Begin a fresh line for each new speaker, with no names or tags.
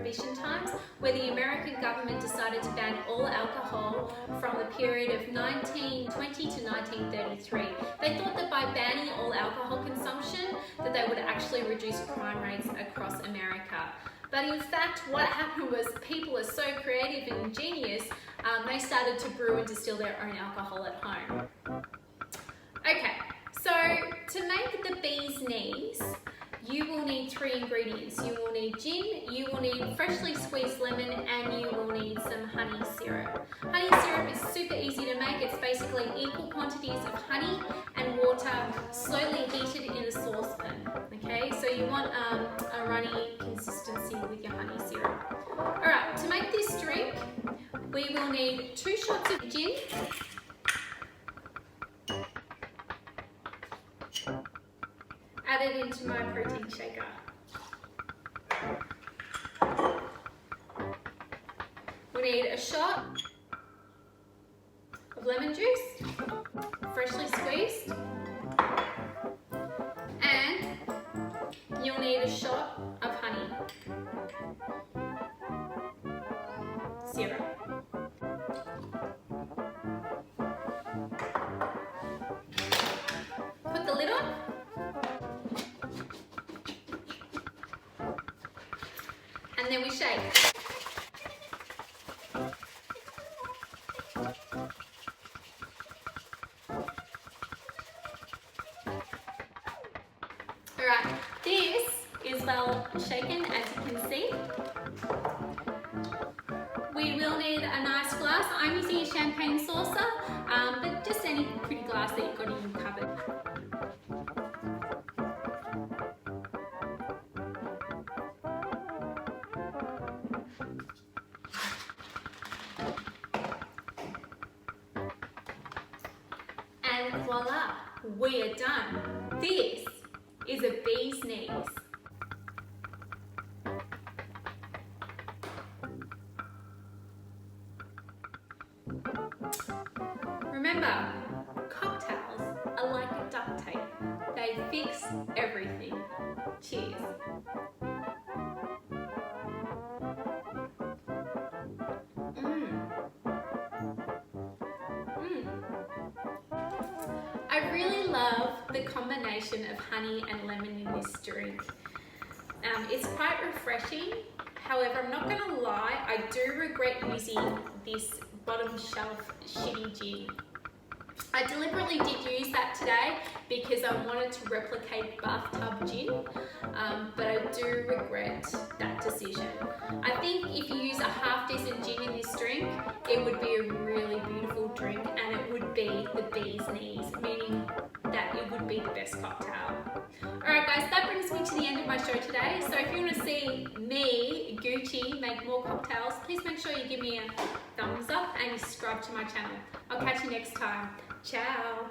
Prohibition times, where the American government decided to ban all alcohol from the period of 1920 to 1933. They thought that by banning all alcohol consumption, that they would actually reduce crime rates across America. But in fact, what happened was people are so creative and ingenious, they started to brew and distill their own alcohol at home. Okay, so to make the bee's knees, you will need 3 ingredients. You will need gin, you will need freshly squeezed lemon, and you will need some honey syrup. Honey syrup is super easy to make. It's basically equal quantities of honey and water slowly heated in a saucepan. Okay, so you want a runny consistency with your honey syrup. Alright, to make this drink, we will need 2 shots of gin, add it into my protein shaker. We need a shot of lemon juice, freshly squeezed, and you'll need a shot of honey syrup. Put the lid on. And then we shake. Alright, this is well shaken, as you can see. We will need a nice glass. I'm using a champagne saucer, but just any pretty glass that you've got in your cupboard. And voila, we are done. This is a bee's knees. Remember, cocktails are like duct tape. They fix everything. Cheers. I really love the combination of honey and lemon in this drink. It's quite refreshing. However, I'm not going to lie, I do regret using this bottom shelf shitty gin. I deliberately did use that today because I wanted to replicate bathtub gin, but I do regret that decision. I think if you use a half decent gin in this drink, it would be a really beautiful drink, and it would be the bee's knees, meaning that it would be the best cocktail. Alright guys, that brings me to the end of my show today. So if you want to see me, Goochie, make more cocktails, please make sure you give me a thumbs up and you subscribe to my channel. I'll catch you next time. Ciao!